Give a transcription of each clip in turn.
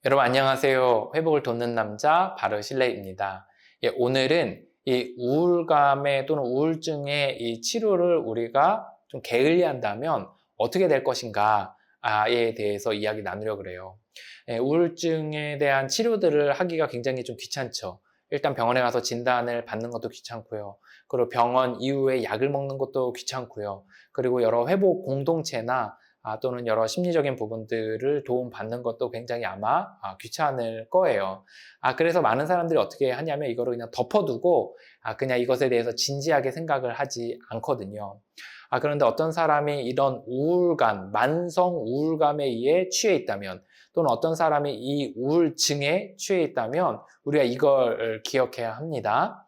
여러분 안녕하세요. 회복을 돕는 남자 바르실레입니다. 오늘은 이 우울감에 또는 우울증의 이 치료를 우리가 좀 게을리한다면 어떻게 될 것인가에 대해서 이야기 나누려고 그래요. 우울증에 대한 치료들을 하기가 굉장히 좀 귀찮죠. 일단 병원에 가서 진단을 받는 것도 귀찮고요. 그리고 병원 이후에 약을 먹는 것도 귀찮고요. 그리고 여러 회복 공동체나 또는 여러 심리적인 부분들을 도움받는 것도 굉장히 아마 귀찮을 거예요. 그래서 많은 사람들이 어떻게 하냐면 이거를 그냥 덮어두고 그냥 이것에 대해서 진지하게 생각을 하지 않거든요. 그런데 어떤 사람이 이런 우울감, 만성 우울감에 의해 취해 있다면 또는 어떤 사람이 이 우울증에 취해 있다면 우리가 이걸 기억해야 합니다.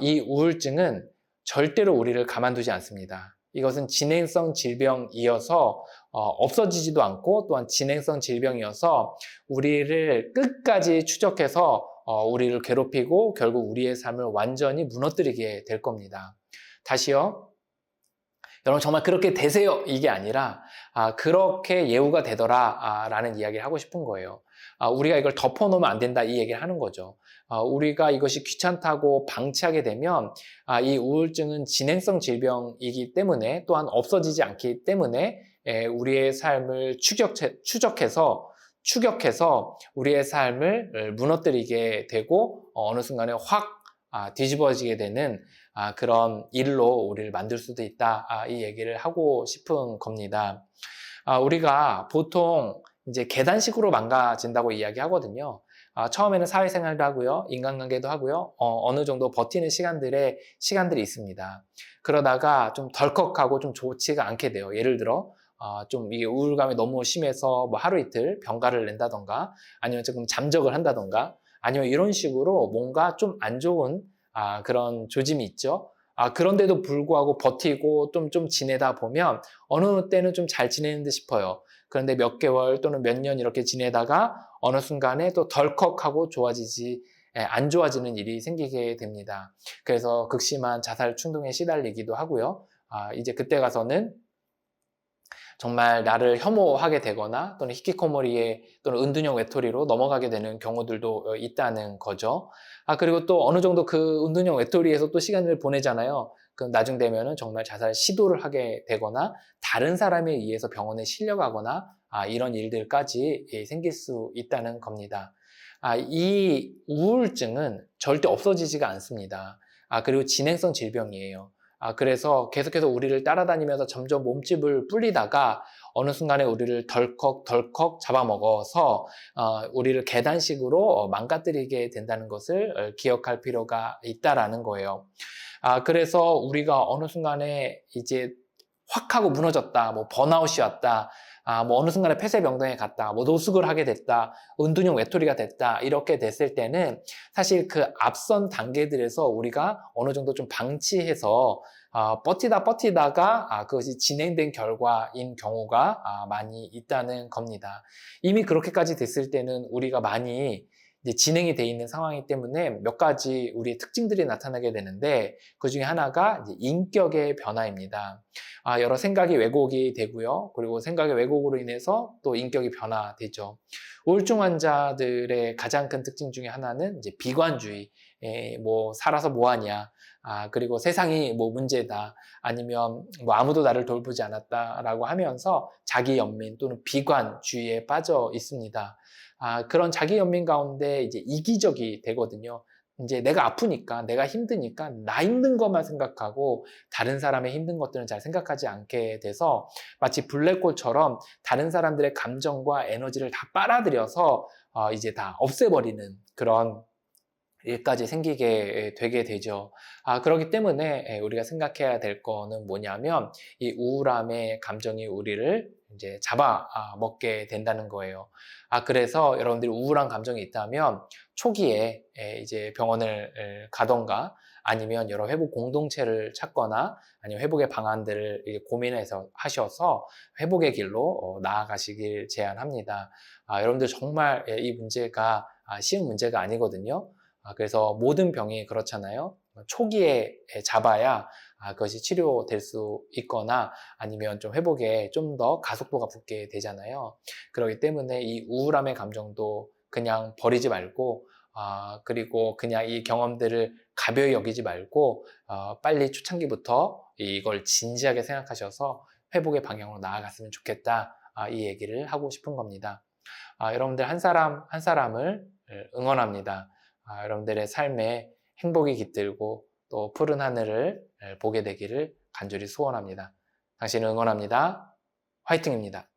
이 우울증은 절대로 우리를 가만두지 않습니다. 이것은 진행성 질병이어서 없어지지도 않고 또한 진행성 질병이어서 우리를 끝까지 추적해서 우리를 괴롭히고 결국 우리의 삶을 완전히 무너뜨리게 될 겁니다. 다시요. 여러분 정말 그렇게 되세요 이게 아니라 그렇게 예후가 되더라 라는 이야기를 하고 싶은 거예요. 우리가 이걸 덮어놓으면 안 된다 이 얘기를 하는 거죠. 우리가 이것이 귀찮다고 방치하게 되면 이 우울증은 진행성 질병이기 때문에 또한 없어지지 않기 때문에 우리의 삶을 추격해서 우리의 삶을 무너뜨리게 되고 어느 순간에 확 뒤집어지게 되는 그런 일로 우리를 만들 수도 있다. 이 얘기를 하고 싶은 겁니다. 우리가 보통 이제 계단식으로 망가진다고 이야기하거든요. 처음에는 사회생활도 하고요, 인간관계도 하고요, 어느 정도 버티는 시간들이 있습니다. 그러다가 좀 덜컥하고 좀 좋지가 않게 돼요. 예를 들어, 좀 이게 우울감이 너무 심해서 뭐 하루 이틀 병가를 낸다던가, 아니면 조금 잠적을 한다던가, 아니면 이런 식으로 뭔가 좀 안 좋은 그런 조짐이 있죠. 그런데도 불구하고 버티고 좀 지내다 보면 어느 때는 좀 잘 지내는 듯 싶어요. 그런데 몇 개월 또는 몇 년 이렇게 지내다가 어느 순간에 또 덜컥하고 안 좋아지는 일이 생기게 됩니다. 그래서 극심한 자살 충동에 시달리기도 하고요. 이제 그때 가서는 정말 나를 혐오하게 되거나 또는 히키코모리에 또는 은둔형 외톨이로 넘어가게 되는 경우들도 있다는 거죠. 그리고 또 어느 정도 그 은둔형 외톨이에서 또 시간을 보내잖아요. 그럼 나중 되면은 정말 자살 시도를 하게 되거나 다른 사람에 의해서 병원에 실려가거나 이런 일들까지 생길 수 있다는 겁니다. 이 우울증은 절대 없어지지가 않습니다. 그리고 진행성 질병이에요. 그래서 계속해서 우리를 따라다니면서 점점 몸집을 불리다가 어느 순간에 우리를 덜컥 잡아먹어서 우리를 계단식으로 망가뜨리게 된다는 것을 기억할 필요가 있다라는 거예요. 그래서 우리가 어느 순간에 이제 확 하고 무너졌다, 뭐 번아웃이 왔다, 뭐 어느 순간에 폐쇄병동에 갔다, 뭐 노숙을 하게 됐다, 은둔형 외톨이가 됐다, 이렇게 됐을 때는 사실 그 앞선 단계들에서 우리가 어느 정도 좀 방치해서 버티다가 그것이 진행된 결과인 경우가 많이 있다는 겁니다. 이미 그렇게까지 됐을 때는 우리가 많이 이제 진행이 돼 있는 상황이기 때문에 몇 가지 우리의 특징들이 나타나게 되는데 그 중에 하나가 이제 인격의 변화입니다. 여러 생각이 왜곡이 되고요. 그리고 생각의 왜곡으로 인해서 또 인격이 변화되죠. 우울증 환자들의 가장 큰 특징 중에 하나는 이제 비관주의, 뭐 살아서 뭐하냐, 그리고 세상이 뭐 문제다, 아니면 뭐 아무도 나를 돌보지 않았다라고 하면서 자기 연민 또는 비관주의에 빠져 있습니다. 그런 자기 연민 가운데 이제 이기적이 되거든요. 이제 내가 아프니까, 내가 힘드니까 나 힘든 것만 생각하고 다른 사람의 힘든 것들은 잘 생각하지 않게 돼서 마치 블랙홀처럼 다른 사람들의 감정과 에너지를 다 빨아들여서 이제 다 없애버리는 그런 일까지 생기게 되게 되죠. 그렇기 때문에 우리가 생각해야 될 거는 뭐냐면 이 우울함의 감정이 우리를 이제 잡아 먹게 된다는 거예요. 그래서 여러분들이 우울한 감정이 있다면 초기에 이제 병원을 가던가 아니면 여러 회복 공동체를 찾거나 아니면 회복의 방안들을 고민해서 하셔서 회복의 길로 나아가시길 제안합니다. 여러분들 정말 이 문제가 쉬운 문제가 아니거든요. 그래서 모든 병이 그렇잖아요. 초기에 잡아야 그것이 치료될 수 있거나 아니면 좀 회복에 좀 더 가속도가 붙게 되잖아요. 그렇기 때문에 이 우울함의 감정도 그냥 버리지 말고 그리고 그냥 이 경험들을 가벼이 여기지 말고 빨리 초창기부터 이걸 진지하게 생각하셔서 회복의 방향으로 나아갔으면 좋겠다. 이 얘기를 하고 싶은 겁니다. 여러분들 한 사람 한 사람을 응원합니다. 여러분들의 삶에 행복이 깃들고 또 푸른 하늘을 보게 되기를 간절히 소원합니다. 당신을 응원합니다. 화이팅입니다.